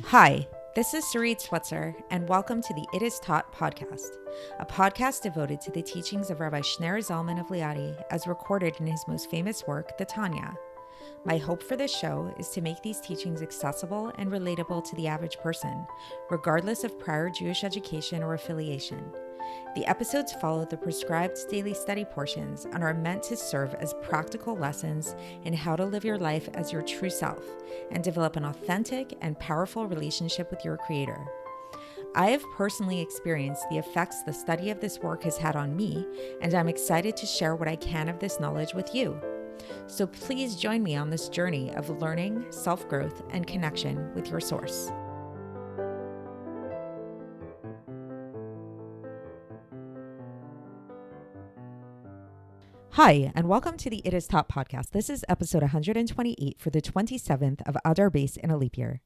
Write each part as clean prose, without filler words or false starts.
Hi, this is Sarit Switzer, and welcome to the It Is Taught podcast, a podcast devoted to the teachings of Rabbi Shneur Zalman of Liadi as recorded in his most famous work, the Tanya. My hope for this show is to make these teachings accessible and relatable to the average person, regardless of prior Jewish education or affiliation. The episodes follow the prescribed daily study portions and are meant to serve as practical lessons in how to live your life as your true self and develop an authentic and powerful relationship with your Creator. I have personally experienced the effects the study of this work has had on me, and I'm excited to share what I can of this knowledge with you. So please join me on this journey of learning, self-growth, and connection with your source. Hi, and welcome to the It Is Taught podcast. This is episode 128 for the 27th of Adar base in a leap year.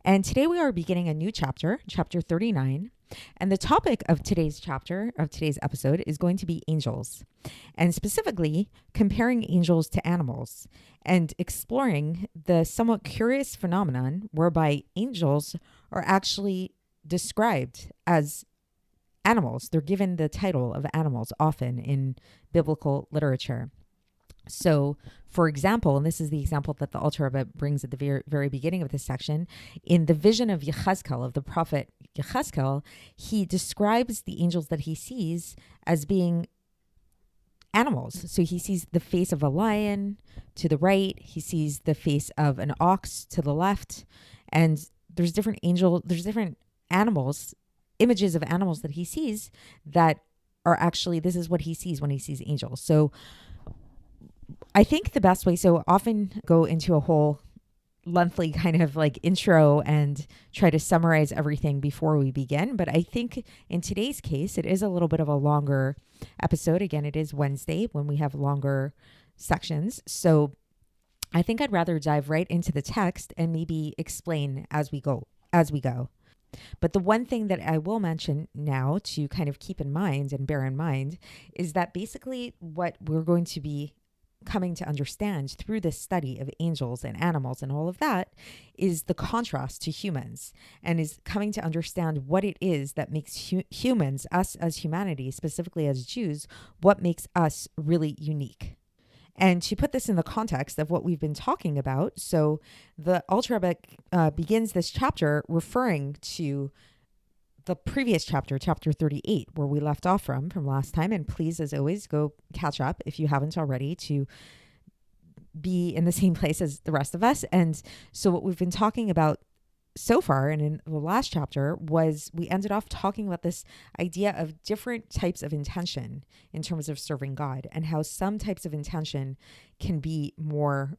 And today we are beginning a new chapter, chapter 39. And the topic of today's episode, is going to be angels. And specifically, comparing angels to animals and exploring the somewhat curious phenomenon whereby angels are actually described as animals. They're given the title of animals often in biblical literature. So, for example, and this is the example that the Alter Rebbe brings at the very, very beginning of this section, in the vision of Yechezkel, of the prophet Yechezkel, he describes the angels that he sees as being animals. So he sees the face of a lion to the right, he sees the face of an ox to the left, and there's different animals, images of animals that he sees that are actually, this is what he sees when he sees angels. So I think the best way, so often go into a whole lengthy kind of like intro and try to summarize everything before we begin. But I think in today's case, it is a little bit of a longer episode. Again, it is Wednesday when we have longer sections. So I think I'd rather dive right into the text and maybe explain as we go. But the one thing that I will mention now to kind of keep in mind and bear in mind is that basically what we're going to be coming to understand through this study of angels and animals and all of that is the contrast to humans, and is coming to understand what it is that makes humans, us as humanity, specifically as Jews, what makes us really unique. And to put this in the context of what we've been talking about, so the Alter Rebbe begins this chapter referring to the previous chapter, chapter 38, where we left off from last time. And please, as always, go catch up if you haven't already to be in the same place as the rest of us. And so what we've been talking about so far, and in the last chapter, was we ended off talking about this idea of different types of intention in terms of serving God, and how some types of intention can be more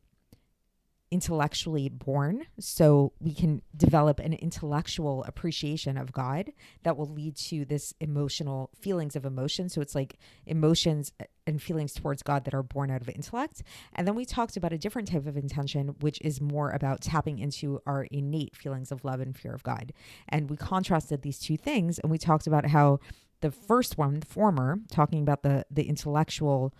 intellectually born. So we can develop an intellectual appreciation of God that will lead to this emotional feelings of emotion. So it's like emotions and feelings towards God that are born out of intellect. And then we talked about a different type of intention, which is more about tapping into our innate feelings of love and fear of God. And we contrasted these two things, and we talked about how the first one, the former, talking about the intellectual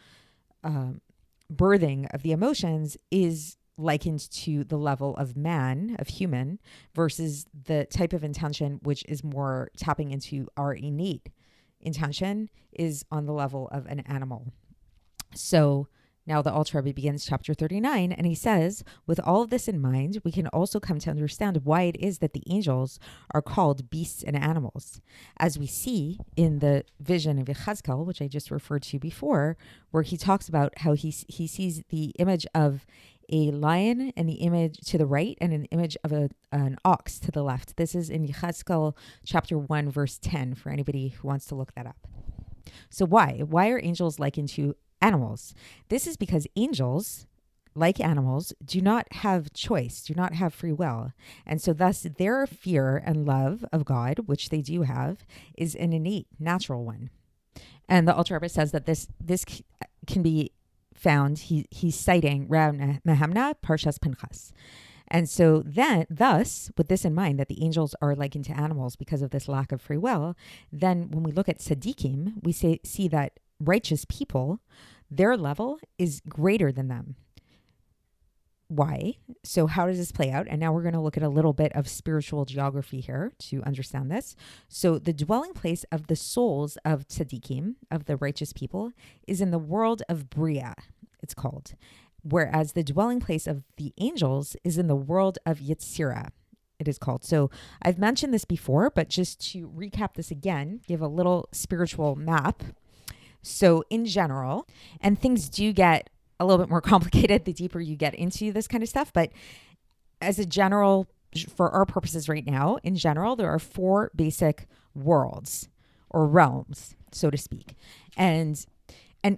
birthing of the emotions, is likened to the level of man, of human, versus the type of intention which is more tapping into our innate intention is on the level of an animal. So now the Alter Rebbe begins chapter 39, and he says, with all of this in mind, we can also come to understand why it is that the angels are called beasts and animals. As we see in the vision of Yechezkel, which I just referred to before, where he talks about how he sees the image of a lion and the image to the right, and an image of an ox to the left. This is in Yechezkel chapter 1, verse 10, for anybody who wants to look that up. So why are angels likened to animals? This is because angels, like animals, do not have choice, do not have free will. And so thus their fear and love of God, which they do have, is an innate, natural one. And the Alter Rebbe says that this can be found, he's citing Rav Nehemna, Parshas Pinchas. And so then, thus, with this in mind, that the angels are likened to animals because of this lack of free will, then when we look at tzaddikim, we see that righteous people, their level is greater than them. why. So how does this play out? And now we're going to look at a little bit of spiritual geography here to understand this. So the dwelling place of the souls of tzaddikim, of the righteous people, is in the world of Bria, it's called. Whereas the dwelling place of the angels is in the world of Yetzirah, it is called. So I've mentioned this before, but just to recap this again, give a little spiritual map. So in general, and things do get a little bit more complicated the deeper you get into this kind of stuff. But as a general, for our purposes right now, in general, there are 4 basic worlds or realms, so to speak. And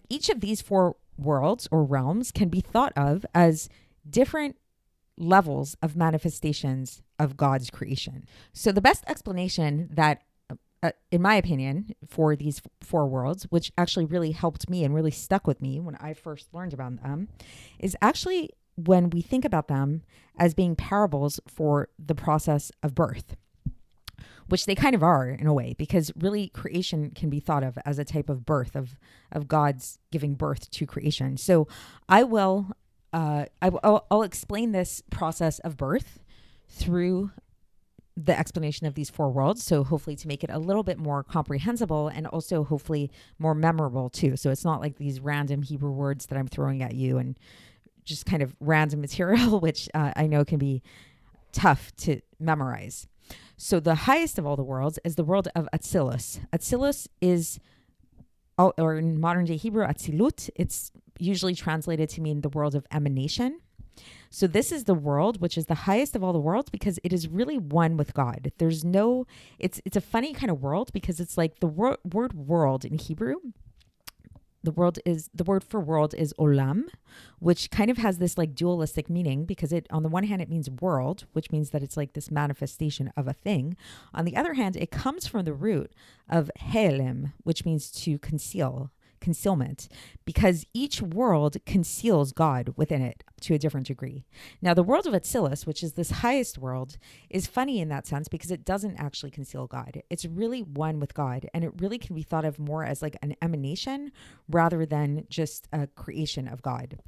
each of these 4 worlds or realms can be thought of as different levels of manifestations of God's creation. So the best explanation that in my opinion, for these 4 worlds, which actually really helped me and really stuck with me when I first learned about them, is actually when we think about them as being parables for the process of birth, which they kind of are in a way, because really creation can be thought of as a type of birth of God's giving birth to creation. So I'll explain this process of birth through the explanation of these 4 worlds. So hopefully to make it a little bit more comprehensible and also hopefully more memorable too. So it's not like these random Hebrew words that I'm throwing at you and just kind of random material, which I know can be tough to memorize. So the highest of all the worlds is the world of Atsilus. Atsilus is, or in modern day Hebrew, Atzilut, it's usually translated to mean the world of emanation. So this is the world, which is the highest of all the worlds because it is really one with God. There's no, it's a funny kind of world because it's like the word world in Hebrew. The word for world is olam, which kind of has this like dualistic meaning because it, on the one hand, it means world, which means that it's like this manifestation of a thing. On the other hand, it comes from the root of he'elim, which means to concealment, because each world conceals God within it to a different degree. Now, the world of Atsilus, which is this highest world, is funny in that sense because it doesn't actually conceal God. It's really one with God, and it really can be thought of more as like an emanation rather than just a creation of God.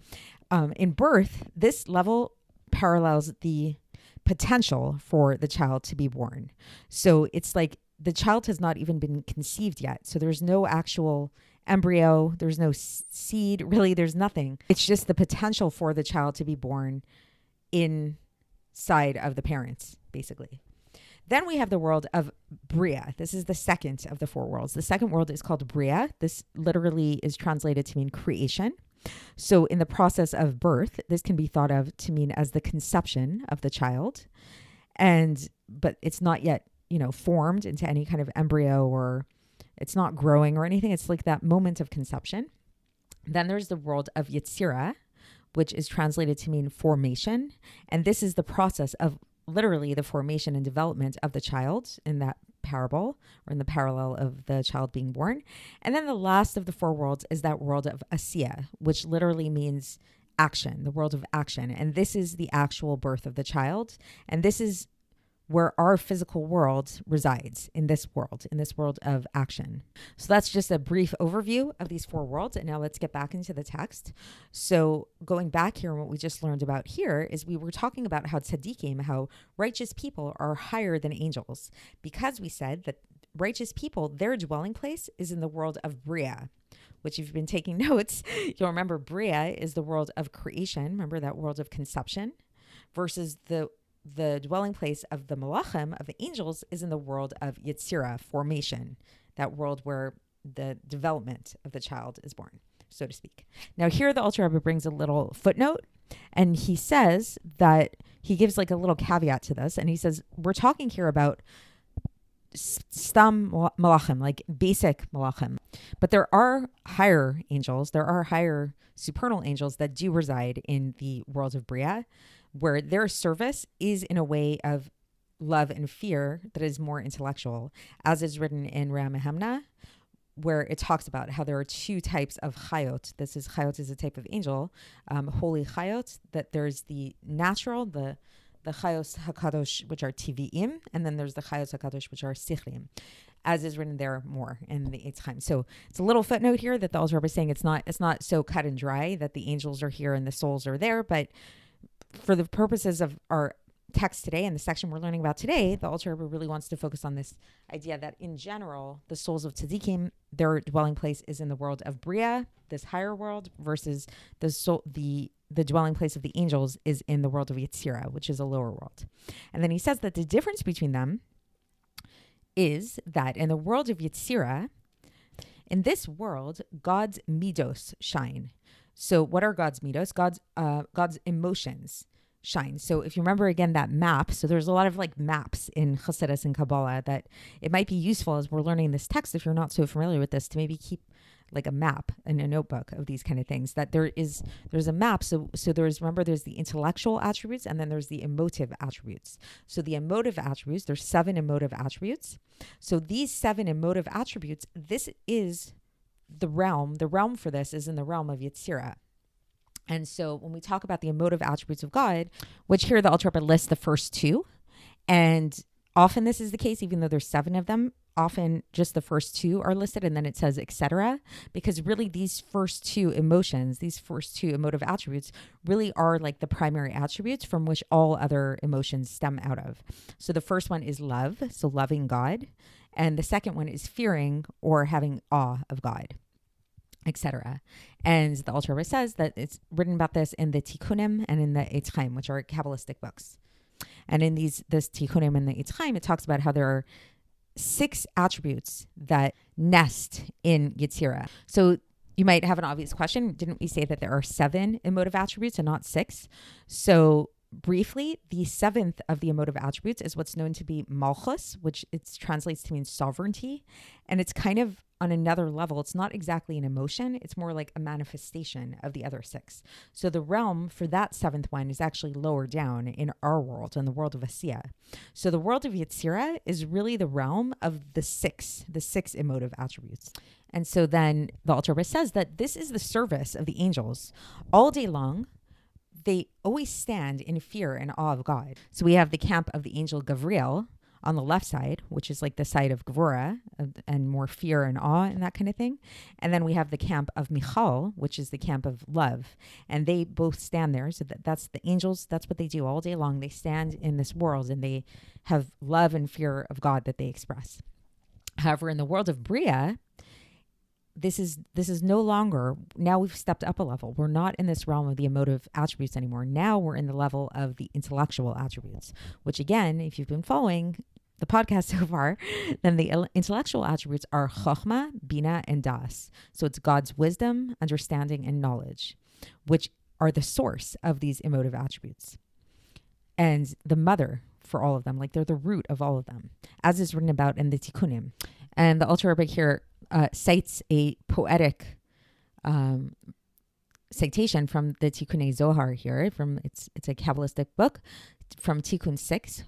In birth, this level parallels the potential for the child to be born. So it's like the child has not even been conceived yet. So there's no actual embryo, there's no seed, really, there's nothing. It's just the potential for the child to be born inside of the parents, basically. Then we have the world of Bria. This is the second of the 4 worlds. The second world is called Bria. This literally is translated to mean creation. So in the process of birth, this can be thought of to mean as the conception of the child. But it's not yet, formed into any kind of embryo, or it's not growing or anything. It's like that moment of conception. Then there's the world of Yetzirah, which is translated to mean formation. And this is the process of literally the formation and development of the child in that parable, or in the parallel of the child being born. And then the last of the 4 worlds is that world of Asiya, which literally means action, the world of action. And this is the actual birth of the child. And this is where our physical world resides, in this world of action. So that's just a brief overview of these 4 worlds. And now let's get back into the text. So going back here, what we just learned about here is we were talking about how tzaddikim, how righteous people are higher than angels, because we said that righteous people, their dwelling place is in the world of Bria, which if you've been taking notes, you'll remember Bria is the world of creation. Remember that world of conception, versus the dwelling place of the malachim, of the angels, is in the world of Yetzirah, formation, that world where the development of the child is born, so to speak. Now here the Alter Rebbe brings a little footnote, and he says that he gives like a little caveat to this, and he says we're talking here about stam malachim, like basic malachim, but there are higher angels, there are higher supernal angels that do reside in the world of Bria, where their service is in a way of love and fear that is more intellectual, as is written in Ramahemna, where it talks about how there are 2 types of chayot. Chayot is a type of angel, holy chayot, that there's the natural, the chayos hakadosh, which are tiviim, and then there's the chayos hakadosh, which are sichlim, as is written there more in the Eitz Chaim. So it's a little footnote here that the Alter Rebbe is saying it's not so cut and dry that the angels are here and the souls are there, but for the purposes of our text today and the section we're learning about today, the Alter Rebbe really wants to focus on this idea that in general, the souls of tzaddikim, their dwelling place is in the world of Bria, this higher world, versus the dwelling place of the angels is in the world of Yetzirah, which is a lower world. And then he says that the difference between them is that in the world of Yetzirah, in this world, God's midos shine. So what are God's midos? God's emotions shine. So if you remember again that map, so there's a lot of like maps in Chassidus and Kabbalah that it might be useful as we're learning this text, if you're not so familiar with this, to maybe keep like a map in a notebook of these kind of things, that there's a map. So there's the intellectual attributes and then there's the emotive attributes. So the emotive attributes, there's 7 emotive attributes. So these 7 emotive attributes, this is the realm for this is in the realm of Yetzirah. And so when we talk about the emotive attributes of God, which here the Alter Rebbe lists the first 2, and often this is the case, even though there's 7 of them, often just the first 2 are listed and then it says etc. Because really these first 2 emotions, these first 2 emotive attributes really are like the primary attributes from which all other emotions stem out of. So the first one is love, so loving God. And the second one is fearing or having awe of God, etc. And the Alter Rebbe says that it's written about this in the Tikkunim and in the Eitz Chaim, which are Kabbalistic books. And in this Tikkunim and the Eitz Chaim, it talks about how there are 6 attributes that nest in Yetzirah. So you might have an obvious question. Didn't we say that there are 7 emotive attributes and not 6? So briefly, the 7th of the emotive attributes is what's known to be Malchus, which it translates to mean sovereignty. And it's kind of on another level. It's not exactly an emotion. It's more like a manifestation of the other 6. So the realm for that 7th one is actually lower down in our world, in the world of Asiya. So the world of Yetzirah is really the realm of the 6 emotive attributes. And so then the Alter Rebbe says that this is the service of the angels. All day long, they always stand in fear and awe of God. So we have the camp of the angel Gabriel on the left side, which is like the side of Gevurah and more fear and awe and that kind of thing. And then we have the camp of Michal, which is the camp of love. And they both stand there. So that's the angels. That's what they do all day long. They stand in this world and they have love and fear of God that they express. However, in the world of Bria, this is no longer, now we've stepped up a level. We're not in this realm of the emotive attributes anymore. Now we're in the level of the intellectual attributes, which again, if you've been following the podcast so far, then the intellectual attributes are Chochmah, Bina, and Das. So it's God's wisdom, understanding, and knowledge, which are the source of these emotive attributes. And the mother for all of them, like they're the root of all of them, as is written about in the Tikkunim. And the Alter Rebbe here cites a poetic citation from the Tikkunei Zohar here. It's a Kabbalistic book from Tikkun 6,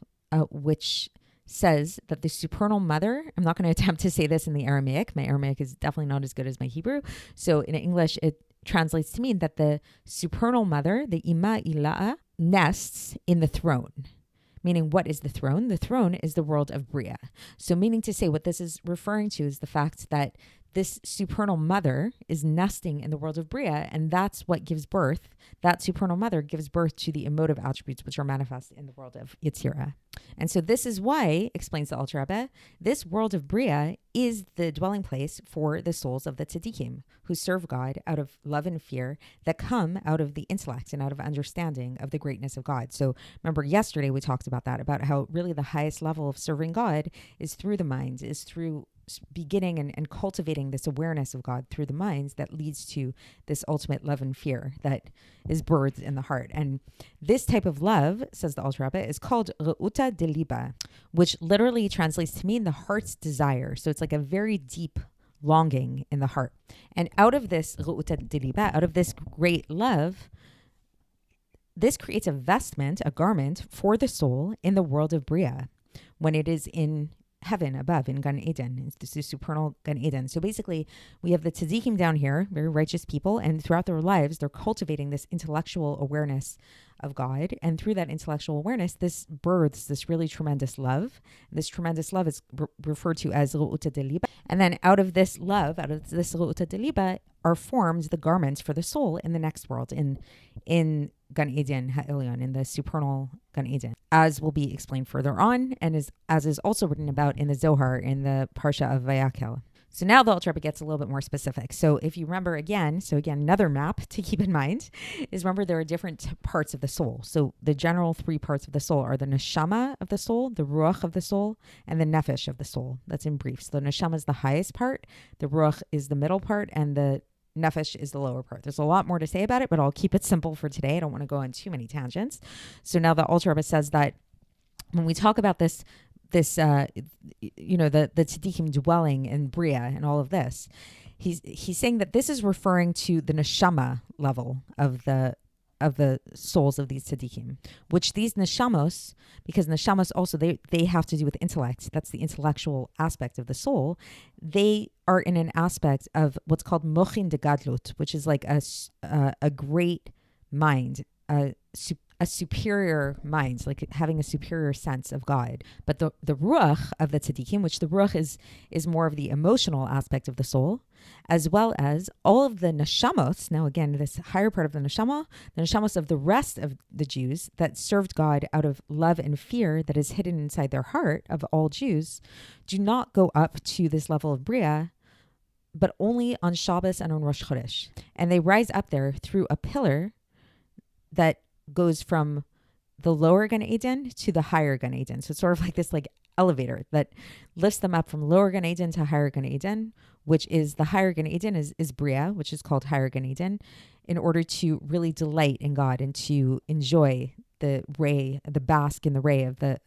which says that the supernal mother, I'm not going to attempt to say this in the Aramaic. My Aramaic is definitely not as good as my Hebrew. So in English, it translates to mean that the supernal mother, the Ima Ila'a, nests in the throne. Meaning, what is the throne? The throne is the world of Bria. So meaning to say what this is referring to is the fact that this supernal mother is nesting in the world of Bria, and that's what gives birth. That supernal mother gives birth to the emotive attributes which are manifest in the world of Yetzirah. And so this is why, explains the Alter Rebbe, this world of Bria is the dwelling place for the souls of the tzaddikim, who serve God out of love and fear that come out of the intellect and out of understanding of the greatness of God. So remember yesterday we talked about that, about how really the highest level of serving God is through the mind, is through beginning and cultivating this awareness of God through the minds that leads to this ultimate love and fear that is birthed in the heart. And this type of love, says the Alter Rebbe, is called Re'uta de Liba, which literally translates to mean the heart's desire. So it's like a very deep longing in the heart. And out of this Re'uta de Liba, out of this great love, this creates a vestment, a garment for the soul in the world of Bria when it is in heaven above in Gan Eden. This is supernal Gan Eden. So basically, we have the tzaddikim down here, very righteous people, and throughout their lives, they're cultivating this intellectual awareness of God. And through that intellectual awareness, this births this really tremendous love. This tremendous love is referred to as ru'uta deliba. And then out of this love, out of this ru'uta deliba, are formed the garments for the soul in the next world, in Gan Eden Ha'ilyon, in the supernal Gan Eden, as will be explained further on, and as is also written about in the Zohar in the Parsha of Vayakhel. So now the Alter Rebbe gets a little bit more specific. So if you remember again, another map to keep in mind is, remember, there are different parts of the soul. So the general three parts of the soul are the neshama of the soul, the ruach of the soul, and the nefesh of the soul. That's in brief. So the neshama is the highest part, the ruach is the middle part, and the nefesh is the lower part. There's a lot more to say about it, but I'll keep it simple for today. I don't want to go on too many tangents. So now the Alter Rebbe says that when we talk about the tzaddikim dwelling in Bria and all of this, he's saying that this is referring to the neshama level of the souls of these tzaddikim, which these neshamos, because neshamos also, they have to do with intellect. That's the intellectual aspect of the soul. They are in an aspect of what's called mochin de gadlut, which is like a great mind, a superior mind, like having a superior sense of God. But the ruach of the tzaddikim, which the ruach is more of the emotional aspect of the soul, as well as all of the neshamos. Now again, this higher part of the neshamos of the rest of the Jews that served God out of love and fear that is hidden inside their heart of all Jews, do not go up to this level of Bria, but only on Shabbos and on Rosh Chodesh. And they rise up there through a pillar that goes from the lower Gan Eden to the higher Gan Eden. So it's sort of like this like elevator that lifts them up from lower Gan Eden to higher Gan Eden, which is the higher Gan Eden is Bria, which is called higher Gan Eden, in order to really delight in God and to enjoy the bask in the ray of the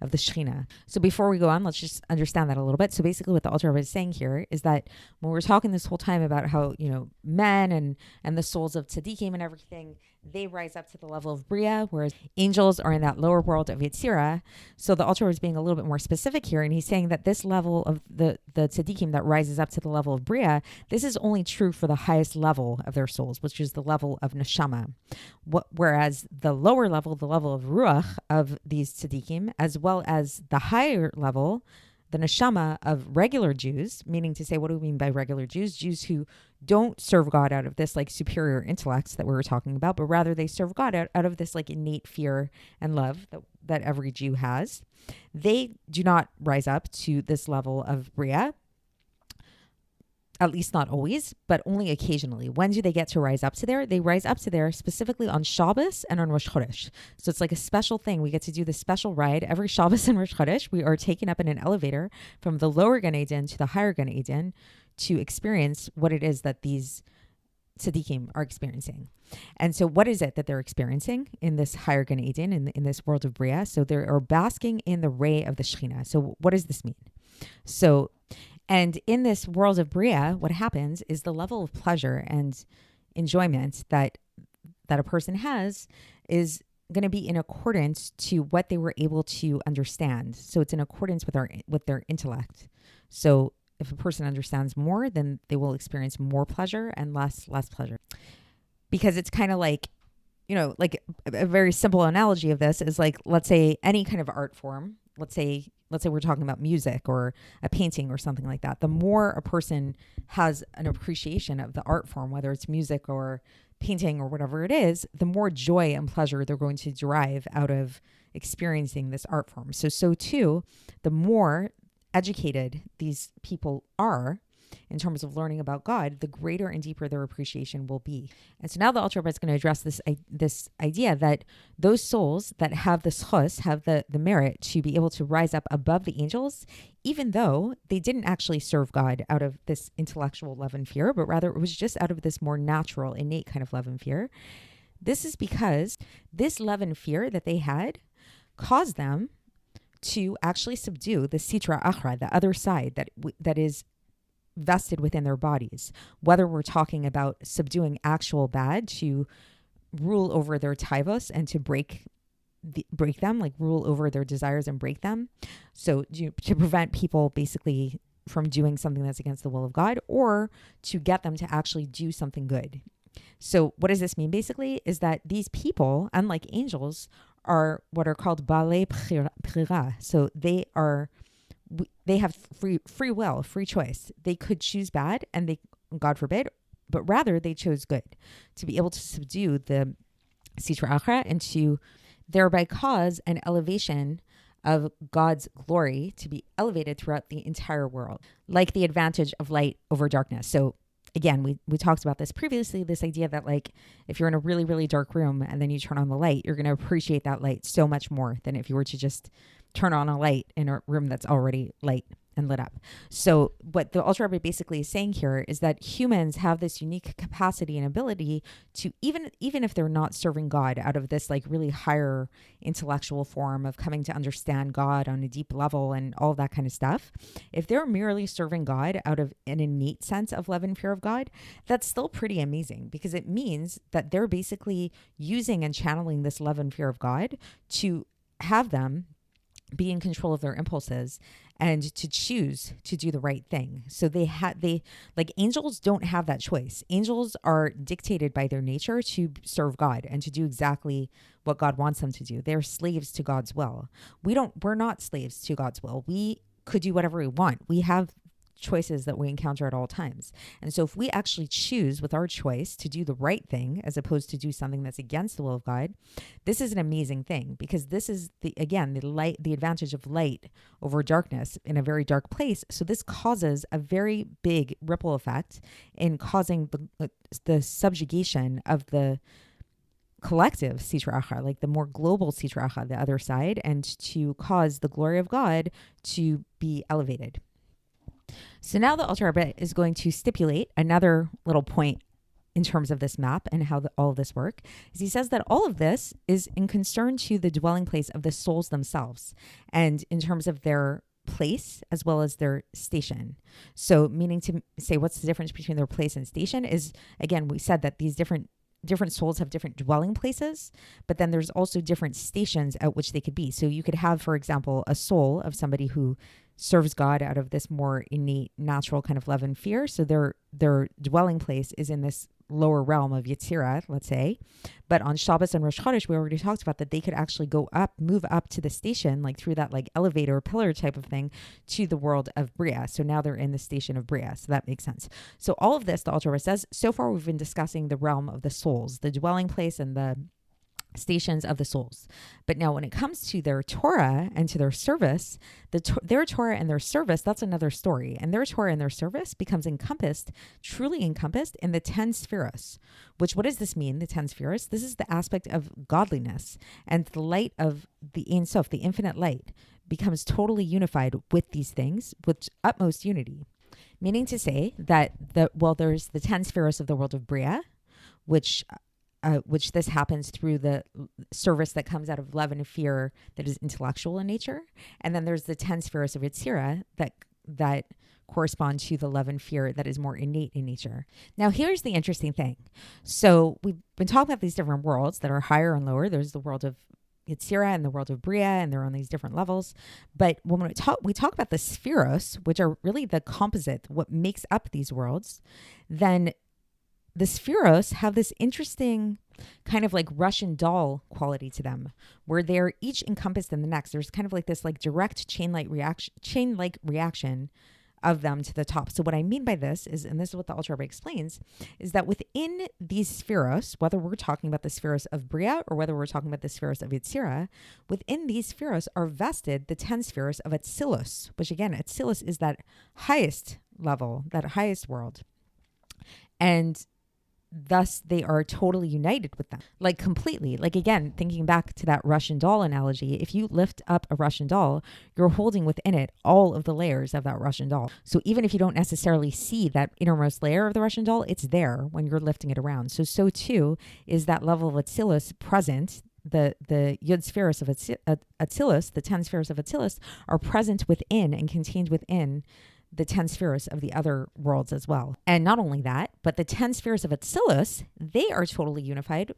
Shekhinah. So before we go on, let's just understand that a little bit. So basically what the Alter Rebbe is saying here is that when we're talking this whole time about how, men and the souls of tzaddikim and everything, they rise up to the level of Bria, whereas angels are in that lower world of Yetzirah. So the Alter Rebbe is being a little bit more specific here, and he's saying that this level of the tzaddikim that rises up to the level of Bria, this is only true for the highest level of their souls, which is the level of neshama. Whereas the lower level, the level of ruach of these tzaddikim, as well as the higher level, the neshama of regular Jews, meaning to say, what do we mean by regular Jews? Jews who don't serve God out of this like superior intellects that we were talking about, but rather they serve God out of this like innate fear and love that every Jew has. They do not rise up to this level of Bria, at least not always, but only occasionally. When do they get to rise up to there? They rise up to there specifically on Shabbos and on Rosh Chodesh. So it's like a special thing. We get to do this special ride every Shabbos and Rosh Chodesh. We are taken up in an elevator from the lower Gan Eden to the higher Gan Eden to experience what it is that these tzaddikim are experiencing. And so what is it that they're experiencing in this higher Gan Eden, in this world of Bria? So they are basking in the ray of the Shekhinah. So what does this mean? And in this world of Bria, what happens is the level of pleasure and enjoyment that a person has is going to be in accordance to what they were able to understand. So it's in accordance with their intellect. So if a person understands more, then they will experience more pleasure and less pleasure. Because it's kind of like, like a very simple analogy of this is like, let's say any kind of art form, let's say we're talking about music or a painting or something like that. The more a person has an appreciation of the art form, whether it's music or painting or whatever it is, the more joy and pleasure they're going to derive out of experiencing this art form. So too, the more educated these people are in terms of learning about God, the greater and deeper their appreciation will be. And so now the Alter Rebbe is going to address this idea that those souls that have the schus, have the merit to be able to rise up above the angels, even though they didn't actually serve God out of this intellectual love and fear, but rather it was just out of this more natural, innate kind of love and fear. This is because this love and fear that they had caused them to actually subdue the sitra achra, the other side that is vested within their bodies. Whether we're talking about subduing actual bad to rule over their taivos and to break them, like rule over their desires and break them. So to prevent people basically from doing something that's against the will of God, or to get them to actually do something good. So what does this mean basically is that these people, unlike angels, are what are called balei bchira. So they have free will, free choice. They could choose bad and they, God forbid, but rather they chose good to be able to subdue the Sitra Achra and to thereby cause an elevation of God's glory to be elevated throughout the entire world, like the advantage of light over darkness. So again, we talked about this previously, this idea that like if you're in a really, really dark room and then you turn on the light, you're going to appreciate that light so much more than if you were to just turn on a light in a room that's already light and lit up. So what the Alter Rebbe basically is saying here is that humans have this unique capacity and ability to, even if they're not serving God out of this like really higher intellectual form of coming to understand God on a deep level and all that kind of stuff, if they're merely serving God out of an innate sense of love and fear of God, that's still pretty amazing, because it means that they're basically using and channeling this love and fear of God to have them be in control of their impulses and to choose to do the right thing. So they like angels don't have that choice. Angels are dictated by their nature to serve God and to do exactly what God wants them to do. They're slaves to God's will. We're not slaves to God's will. We could do whatever we want. We have choices that we encounter at all times. And so if we actually choose with our choice to do the right thing as opposed to do something that's against the will of God, this is an amazing thing, because this is the advantage of light over darkness in a very dark place. So this causes a very big ripple effect in causing the subjugation of the collective Sitra Achra, like the more global Sitra Achra, the other side, and to cause the glory of God to be elevated. So now the Alter Rebbe is going to stipulate another little point in terms of this map and how all of this work. Is he says that all of this is in concern to the dwelling place of the souls themselves, and in terms of their place as well as their station. So meaning to say, what's the difference between their place and station is, again, we said that these different souls have different dwelling places, but then there's also different stations at which they could be. So you could have, for example, a soul of somebody who serves God out of this more innate, natural kind of love and fear. So their dwelling place is in this lower realm of Yetzirah, let's say. But on Shabbos and Rosh Chodesh, we already talked about that they could actually move up to the station, like through that like elevator or pillar type of thing, to the world of Bria. So now they're in the station of Bria. So that makes sense. So all of this, the Alter Rebbe says, so far we've been discussing the realm of the souls, the dwelling place and the stations of the souls. But now when it comes to their Torah and to their service, their Torah and their service, that's another story. And their Torah and their service becomes truly encompassed in the 10 spheros, which, what does this mean, the 10 spheros? This is the aspect of godliness, and the light of the Ein Sof, the infinite light, becomes totally unified with these things, with utmost unity. Meaning to say that there's the 10 spheros of the world of Bria, which this happens through the service that comes out of love and fear that is intellectual in nature. And then there's the 10 spheres of Yetzirah that correspond to the love and fear that is more innate in nature. Now, here's the interesting thing. So we've been talking about these different worlds that are higher and lower. There's the world of Yetzirah and the world of Bria, and they're on these different levels. But when we talk about the spheros, which are really the composite, what makes up these worlds, then the spheros have this interesting kind of like Russian doll quality to them, where they're each encompassed in the next. There's kind of like this like direct chain-like reaction of them to the top. So what I mean by this is, and this is what the Alter Rebbe explains, is that within these spheros, whether we're talking about the spheros of Bria or whether we're talking about the spheros of Yetzirah, within these spheros are vested the 10 spheros of Atsilus, which again, Atsilus is that highest level, that highest world. And thus they are totally united with them, like completely. Like again, thinking back to that Russian doll analogy, if you lift up a Russian doll, you're holding within it all of the layers of that Russian doll. So even if you don't necessarily see that innermost layer of the Russian doll, it's there when you're lifting it around. So too is that level of Atsilus present. The Yud spheres of Atsilus, the 10 spheres of Atsilus, are present within and contained within the 10 spheres of the other worlds as well. And not only that, but the 10 spheres of Atsilus, they are totally unified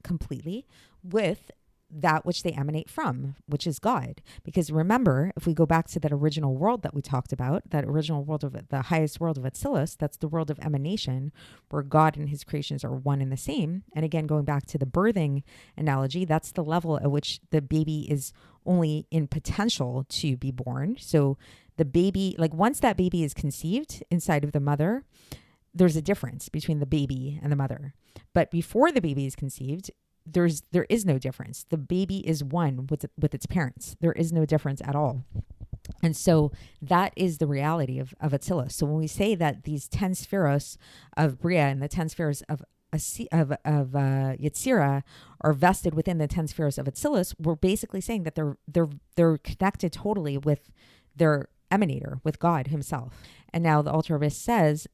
completely with that which they emanate from, which is God. Because remember, if we go back to that original world that we talked about, that original world of the highest world of Atsilus, that's the world of emanation, where God and his creations are one and the same. And again, going back to the birthing analogy, that's the level at which the baby is only in potential to be born. So the baby, like once that baby is conceived inside of the mother, there's a difference between the baby and the mother. But before the baby is conceived, there is no difference. The baby is one with its parents. There is no difference at all. And so that is the reality of Atsilus. So when we say that these 10 spheros of Bria and the 10 spheros of Yetzirah are vested within the 10 spheros of Atsilus, we're basically saying that they're connected totally with their emanator, with God himself. And now the Alter Rebbe says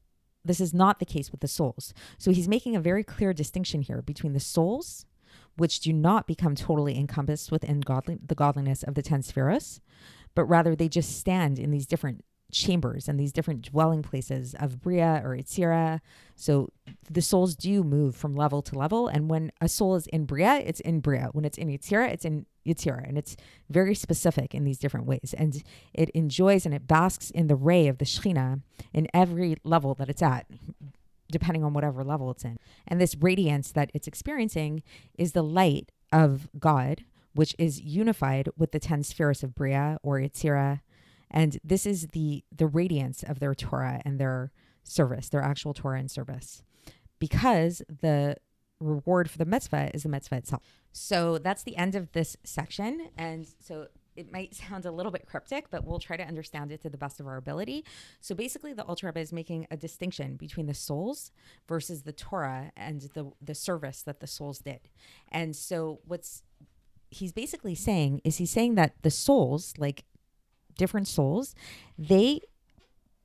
this is not the case with the souls. So he's making a very clear distinction here between the souls, which do not become totally encompassed within the godliness of the 10 spheros, but rather they just stand in these different chambers and these different dwelling places of Bria or Yetzirah. So the souls do move from level to level. And when a soul is in Bria, it's in Bria. When it's in Yetzirah, it's in Yetzirah. And it's very specific in these different ways. And it enjoys and it basks in the ray of the Shekhinah in every level that it's at, depending on whatever level it's in. And this radiance that it's experiencing is the light of God, which is unified with the 10 spheres of Bria or Yetzirah. And this is the radiance of their Torah and their service, their actual Torah and service, because the reward for the mitzvah is the mitzvah itself. So that's the end of this section. And so it might sound a little bit cryptic, but we'll try to understand it to the best of our ability. So basically, the Alter Rebbe is making a distinction between the souls versus the Torah and the service that the souls did. And so he's basically saying that the souls, like different souls, they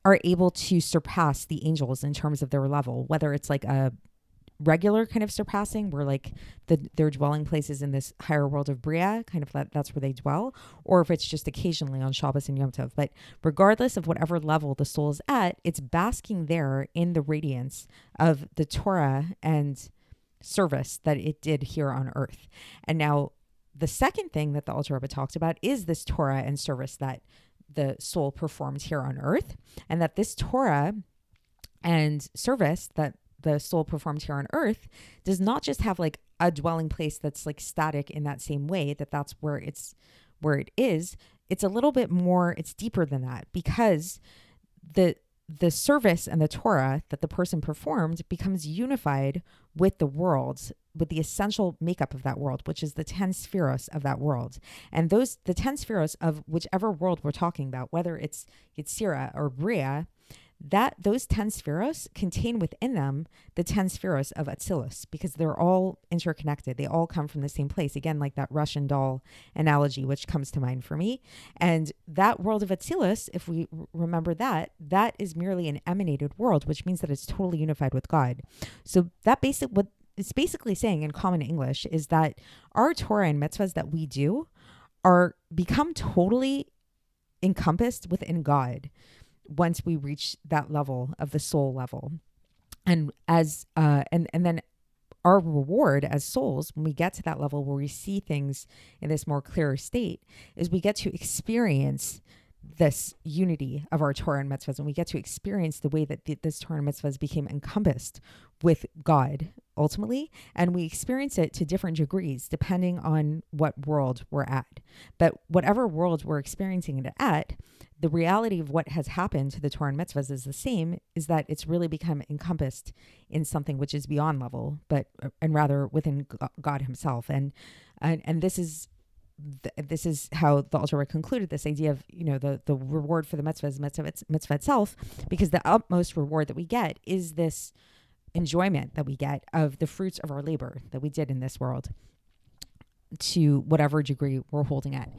are able to surpass the angels in terms of their level, whether it's like a regular kind of surpassing where like their dwelling places in this higher world of Bria, kind of that's where they dwell, or if it's just occasionally on Shabbos and Yom Tov. But regardless of whatever level the soul is at, it's basking there in the radiance of the Torah and service that it did here on earth. And now the second thing that the Alter Rebbe talked about is this Torah and service that the soul performed here on earth, and that this Torah and service that the soul performed here on earth does not just have like a dwelling place that's like static in that same way, that's where it is. It's a little bit more, it's deeper than that, because the service and the Torah that the person performed becomes unified with the world, with the essential makeup of that world, which is the 10 spheros of that world. And the 10 spheros of whichever world we're talking about, whether it's Yetzirah or Bria, those 10 spheros contain within them the 10 spheros of Atsilus, because they're all interconnected. They all come from the same place. Again, like that Russian doll analogy, which comes to mind for me. And that world of Atsilus, if we remember that is merely an emanated world, which means that it's totally unified with God. So what it's basically saying in common English is that our Torah and mitzvahs that we do become totally encompassed within God once we reach that level of the soul level. And and then our reward as souls, when we get to that level where we see things in this more clearer state, is we get to experience this unity of our Torah and mitzvahs, and we get to experience the way that this Torah and mitzvahs became encompassed with God ultimately, and we experience it to different degrees depending on what world we're at. But whatever world we're experiencing it at, the reality of what has happened to the Torah and mitzvahs is the same, is that it's really become encompassed in something which is beyond level, and rather within God himself. And this is how the Alter Rebbe concluded this idea of, the reward for the mitzvah is mitzvah itself, because the utmost reward that we get is this enjoyment that we get of the fruits of our labor that we did in this world, to whatever degree we're holding at.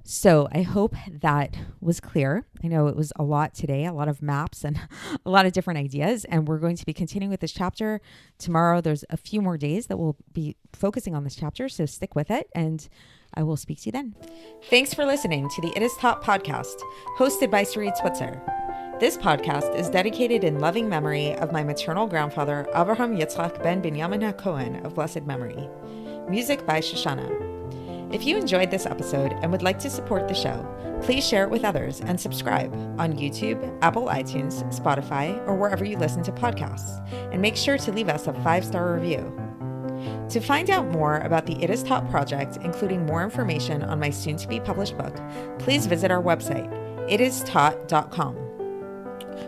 So I hope that was clear. I know it was a lot today, a lot of maps and a lot of different ideas, and we're going to be continuing with this chapter tomorrow. There's a few more days that we'll be focusing on this chapter, so stick with it, and I will speak to you then. Thanks for listening to the It Is Taught podcast, hosted by Sarit Switzer. This podcast is dedicated in loving memory of my maternal grandfather, Avraham Yitzchak ben Binyamin HaKohen of blessed memory. Music by Shoshana. If you enjoyed this episode and would like to support the show, please share it with others and subscribe on YouTube, Apple iTunes, Spotify, or wherever you listen to podcasts. And make sure to leave us a 5-star review. To find out more about the It Is Taught project, including more information on my soon-to-be published book, please visit our website, itistaught.com.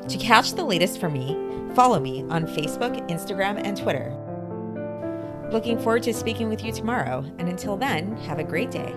To catch the latest from me, follow me on Facebook, Instagram, and Twitter. Looking forward to speaking with you tomorrow, and until then, have a great day.